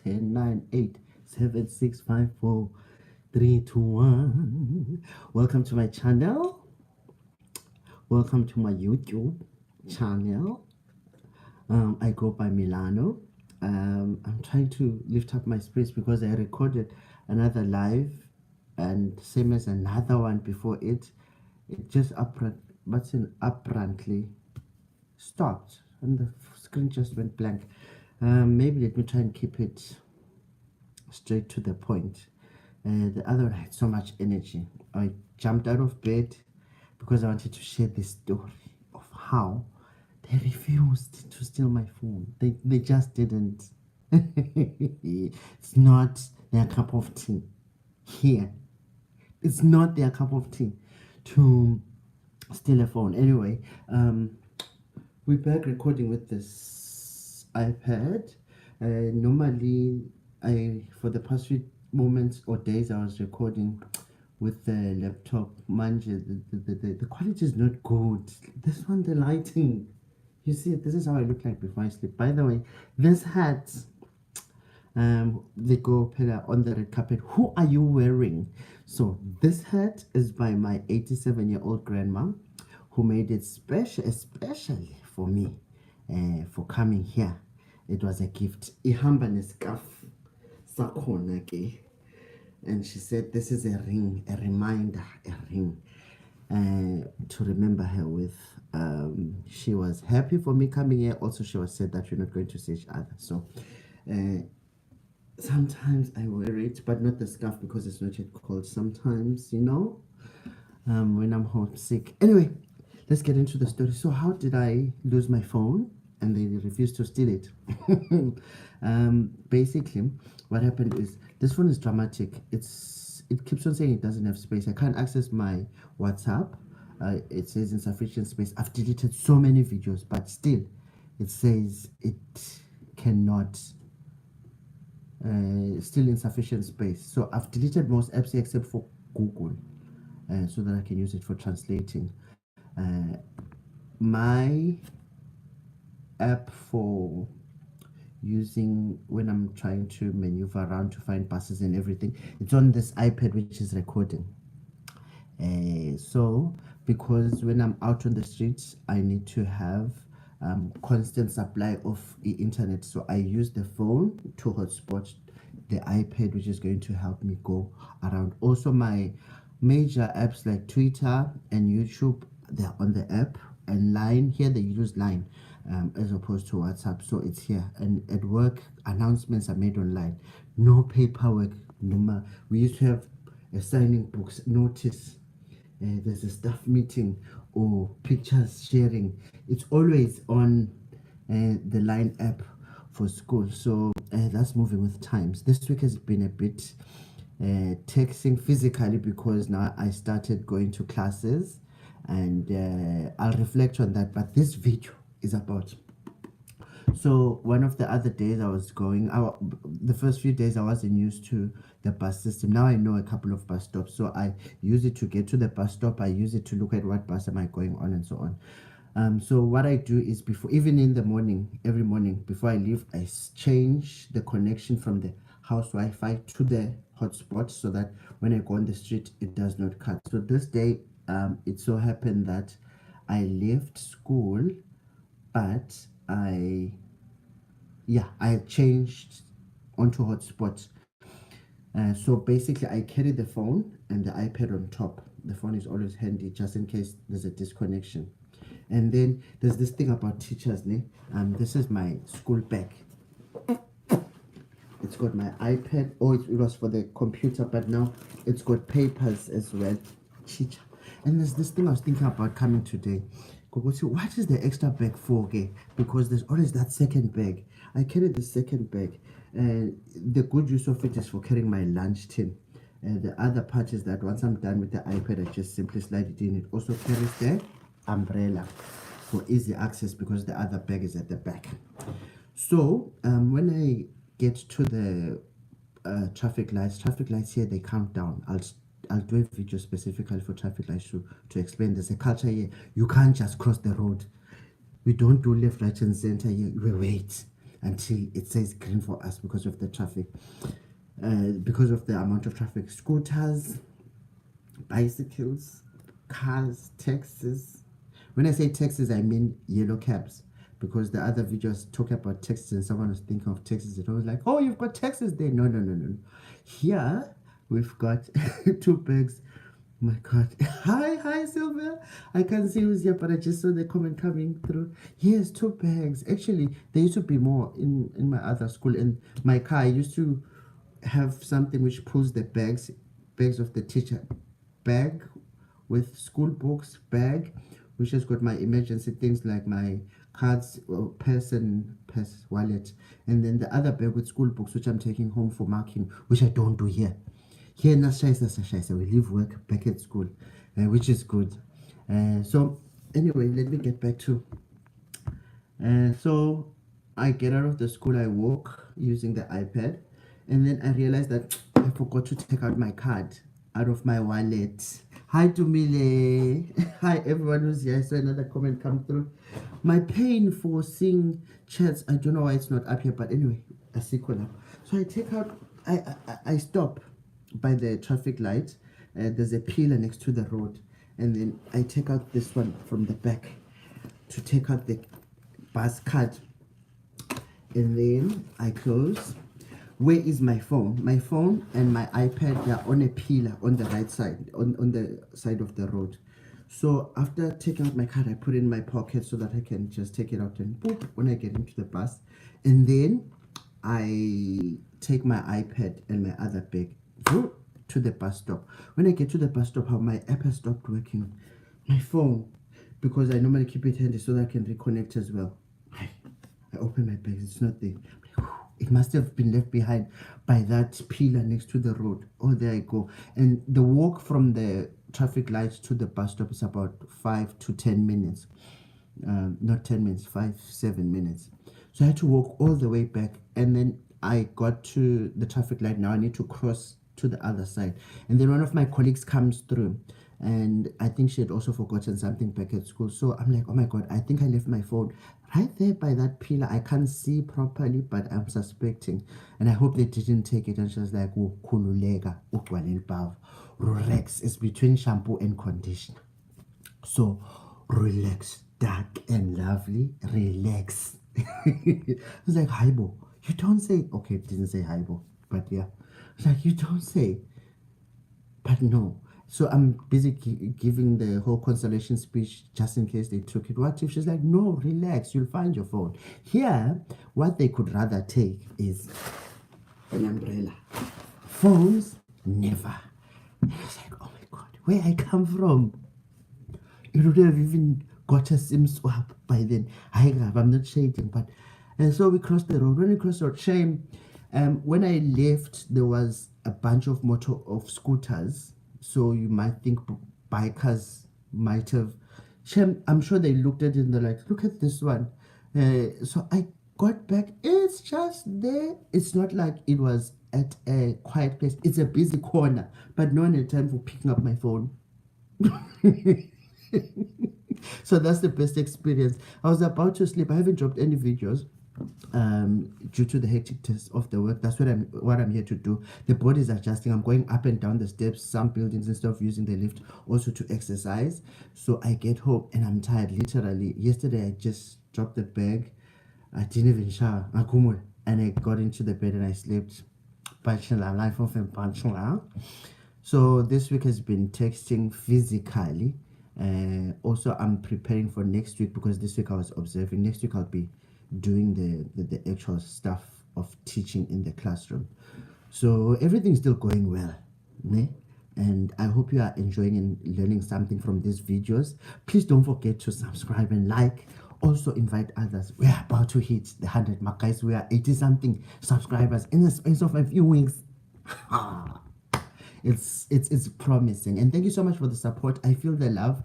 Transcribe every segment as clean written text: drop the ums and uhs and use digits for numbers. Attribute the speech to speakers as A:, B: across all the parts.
A: 10, 9, 8, 7, 6, 5, 4, 3, 2, 1. Welcome to my channel. Welcome to my YouTube channel. I go by Milano. I'm trying to lift up my spirits because I recorded another live, and same as another one before it. It just abruptly stopped and the screen just went blank. Maybe let me try and keep it straight to the point. The other one had so much energy. I jumped out of bed because I wanted to share this story of how they refused to steal my phone. They just didn't. It's not their cup of tea here. It's not their cup of tea to steal a phone. Anyway, we're back recording with this iPad. Normally, for the past few moments or days, I was recording with the laptop. Manje, the quality is not good. This one, the lighting. You see, this is how I look like before I sleep. By the way, this hat, they go pillar on the red carpet. Who are you wearing? So this hat is by my 87-year-old grandma, who made it special, especially for me, for coming here. It was a gift. Ihamba nescarf sakhona ke. And she said, this is a ring, a reminder, a ring to remember her with. She was happy for me coming here. Also, she was said that we're not going to see each other. So sometimes I wear it, but not the scarf because it's not yet cold. Sometimes, you know, when I'm homesick. Anyway, let's get into the story. So how did I lose my phone and they refused to steal it? Basically, what happened is this phone is dramatic. It keeps on saying it doesn't have space. I can't access my WhatsApp. It says insufficient space. I've deleted so many videos, but still it says it cannot, still insufficient space. So I've deleted most apps except for Google, so that I can use it for translating. My app for using when I'm trying to maneuver around to find buses and everything, it's on this iPad which is recording. So because when I'm out on the streets, I need to have constant supply of the internet, so I use the phone to hotspot the iPad, which is going to help me go around. Also, my major apps like Twitter and YouTube, they're on the app, and Line, here they use Line as opposed to WhatsApp, so it's here. And at work, announcements are made online. No paperwork. No, we used to have a signing books notice. There's a staff meeting or pictures sharing. It's always on the Line app for school. So that's moving with times. This week has been a bit texting physically because now I started going to classes, and I'll reflect on that. But this video is about. So one of the other days I was going, the first few days I wasn't used to the bus system. Now I know a couple of bus stops, so I use it to get to the bus stop. I use it to look at what bus am I going on and so on. So what I do is before, even in the morning, every morning before I leave, I change the connection from the house Wi-Fi to the hotspot so that when I go on the street, it does not cut. So this day, it so happened that I left school, but I changed onto hotspot. So basically I carry the phone and the iPad on top. The phone is always handy just in case there's a disconnection. And then there's this thing about teachers, this is my school bag. It's got my iPad. It was for the computer, but now it's got papers as well. Teacher. And there's this thing I was thinking about coming today. What is the extra bag for? Okay? Because there's always that second bag. I carry the second bag, and the good use of it is for carrying my lunch tin. The other part is that once I'm done with the iPad, I just simply slide it in. It also carries the umbrella for easy access because the other bag is at the back. So when I get to the traffic lights here, they count down. I'll do a video specifically for traffic lights to explain. There's a culture here. You can't just cross the road. We don't do left, right, and center here. We wait. until it says green for us because of the traffic, because of the amount of traffic. Scooters, bicycles, cars, taxis. When I say taxis, I mean yellow cabs, because the other videos talk about taxis and someone was thinking of taxis. It was like, oh, you've got taxis there. No, no, no, no. Here we've got two bags. My God. Hi, Sylvia. I can't see who's here, but I just saw the comment coming through. Yes, two bags. Actually, there used to be more in my other school. In my car, I used to have something which pulls the bags of the teacher. Bag with school books, bag, which has got my emergency things like my cards, purse and purse, wallet. And then the other bag with school books, which I'm taking home for marking, which I don't do here. Here, we leave work back at school, which is good. So anyway, let me get back to. So I get out of the school, I walk using the iPad, and then I realized that I forgot to take out my card out of my wallet. Hi Dumile. Hi everyone who's here. I saw another comment come through. My pain for seeing chats, I don't know why it's not up here, but anyway, I see up. So I take out, I stop by the traffic light. There's a pillar next to the road, and then I take out this one from the back to take out the bus card, and then I close. Where is my phone? My phone and my iPad, they are on a pillar on the right side, on the side of the road. So after taking out my card, I put it in my pocket so that I can just take it out and boop when I get into the bus. And then I take my iPad and my other bag to the bus stop. When I get to the bus stop, my app has stopped working. My phone, because I normally keep it handy so that I can reconnect as well. I open my bag, it's not there. It must have been left behind by that pillar next to the road. Oh, there I go. And the walk from the traffic lights to the bus stop is about 5 to 10 minutes. Not 10 minutes, 7 minutes. So I had to walk all the way back, and then I got to the traffic light. Now I need to cross to the other side. And then one of my colleagues comes through, and I think she had also forgotten something back at school. So I'm like, oh my God, I think I left my phone right there by that pillar. I can't see properly, but I'm suspecting, and I hope they didn't take it. And she was like, khululeka ugcwale ilbhavu. Relax, it's between shampoo and conditioner, so relax, dark and lovely, relax. It's like, Haibo, you don't say. Okay, it didn't say Haibo, but yeah, it's like, you don't say, but no. So I'm busy giving the whole consolation speech just in case they took it. What if she's like, no, relax, you'll find your phone. Here, what they could rather take is an umbrella. Phones, never. And I was like, oh my God, where I come from, it would have even got a SIM swap by then. I'm not shading, but and so we crossed the road. When we crossed the road, shame. When I left, there was a bunch of scooters. So you might think bikers might have. Shame, I'm sure they looked at it and they're like, look at this one. So I got back. It's just there. It's not like it was at a quiet place. It's a busy corner, but no one had time for picking up my phone. So that's the best experience. I was about to sleep. I haven't dropped any videos due to the hecticness of the work. That's what I'm here to do. The body is adjusting. I'm going up and down the steps, some buildings, instead of using the lift, also to exercise. So I get home and I'm tired, literally. Yesterday I just dropped the bag. I didn't even shower, and I got into the bed and I slept. Life of a. So this week has been texting physically. Also, I'm preparing for next week, because this week I was observing. Next week I'll be doing the actual stuff of teaching in the classroom. So everything's still going well, né? And I hope you are enjoying and learning something from these videos. Please don't forget to subscribe and like. Also invite others. We are about to hit the 100 mark, guys. We are 80 something subscribers in the space of a few weeks. It's promising, and thank you so much for the support. I feel the love,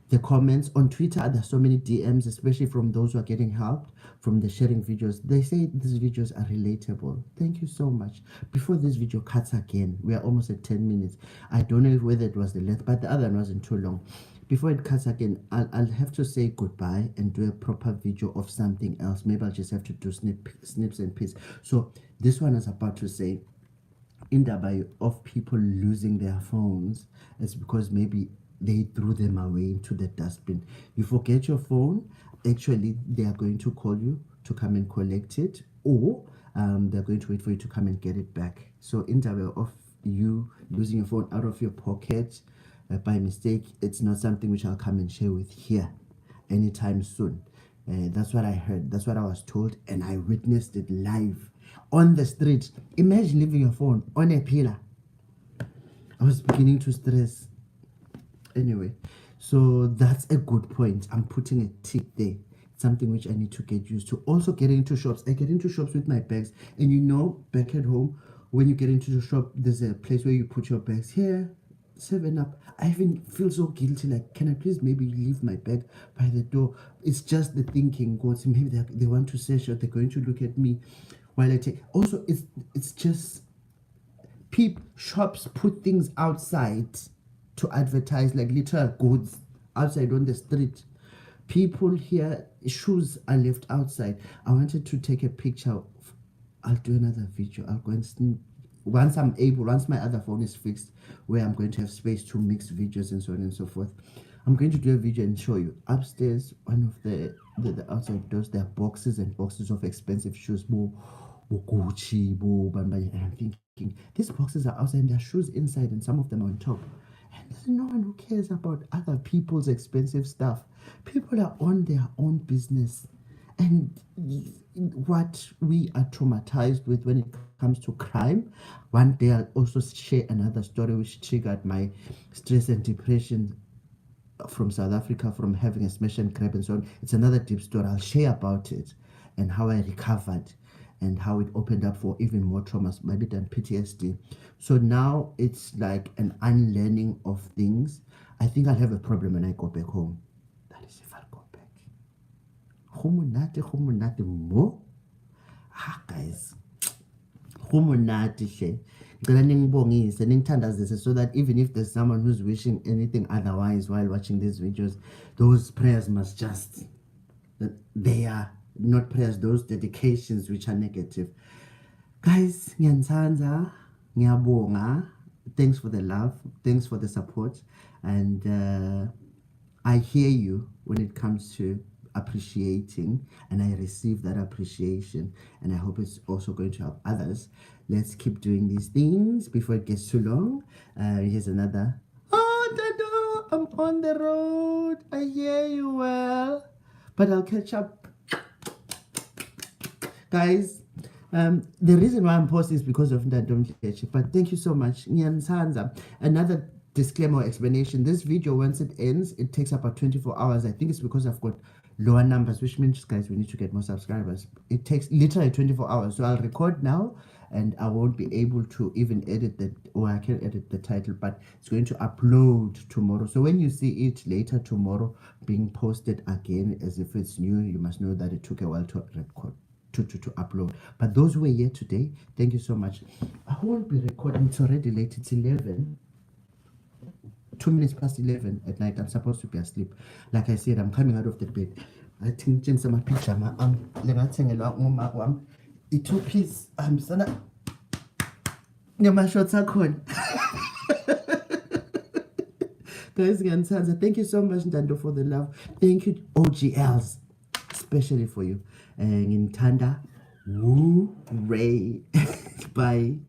A: the comments on Twitter. There's so many DMs, especially from those who are getting helped from the sharing videos. They say these videos are relatable. Thank you so much. Before this video cuts again, we are almost at 10 minutes. I don't know whether it was the length, but the other one wasn't too long. before it cuts again, I'll have to say goodbye and do a proper video of something else. Maybe I'll just have to do snips and pieces. So this one is about to say, indaba of people losing their phones is because maybe they threw them away into the dustbin. You forget your phone, actually they are going to call you to come and collect it, or they're going to wait for you to come and get it back. So indaba of you losing your phone out of your pocket by mistake, it's not something which I'll come and share with here anytime soon. That's what I heard, that's what I was told, and I witnessed it live on the street. Imagine leaving your phone on a pillar. I was beginning to stress. Anyway, so that's a good point. I'm putting a tick there. It's something which I need to get used to. Also getting into shops. I get into shops with my bags, and you know, back at home, when you get into the shop, there's a place where you put your bags. Here, 7-Up. I even feel so guilty, like, can I please maybe leave my bag by the door? It's just the thinking goes, maybe they want to search, or they're going to look at me while I take. Also, it's just shops put things outside to advertise, like literal goods outside on the street. People here, shoes are left outside. I wanted to take a picture. I'll do another video. I'll go and once I'm able, once my other phone is fixed, where I'm going to have space to mix videos and so on and so forth, I'm going to do a video and show you. Upstairs, one of the outside doors, there are boxes and boxes of expensive shoes. Gucci, and I'm thinking, these boxes are outside and there are shoes inside, and some of them are on top. And there's no one who cares about other people's expensive stuff. People are on their own business. And what we are traumatized with when it comes to crime. One day I'll also share another story which triggered my stress and depression from South Africa, from having a smash and grab and so on. It's another deep story. I'll share about it and how I recovered and how it opened up for even more traumas, maybe than PTSD. So now it's like an unlearning of things. I think I'll have a problem when I go back home. That is if I'll go back. Guys. So that even if there's someone who's wishing anything otherwise while watching these videos, those prayers must just, they are not prayers, those dedications which are negative. Guys, ngiyanithanda, ngiyabonga. Thanks for the love, thanks for the support, and I hear you when it comes to appreciating, and I receive that appreciation, and I hope it's also going to help others. Let's keep doing these things before it gets too long. Here's another. Oh, Dado, I'm on the road. I hear you well, but I'll catch up. Guys, the reason why I'm posting is because of Ndandom, but thank you so much. Another disclaimer or explanation. This video, once it ends, it takes about 24 hours. I think it's because I've got lower numbers, which means, guys, we need to get more subscribers. It takes literally 24 hours. So I'll record now, and I won't be able to even edit the, or I can edit the title, but it's going to upload tomorrow. So when you see it later tomorrow being posted again as if it's new, you must know that it took a while to record, to upload. But those who were here today, thank you so much. I won't be recording. It's already late. It's 11. 2 minutes past 11 at night. I'm supposed to be asleep. Like I said, I'm coming out of the bed. I think James my pajama. It 2-piece. I'm sana. My shorts are gone. Guys, thank you so much, Ndando, for the love. Thank you, OGLs, especially for you. And in Tanda, woo, Ray. Bye.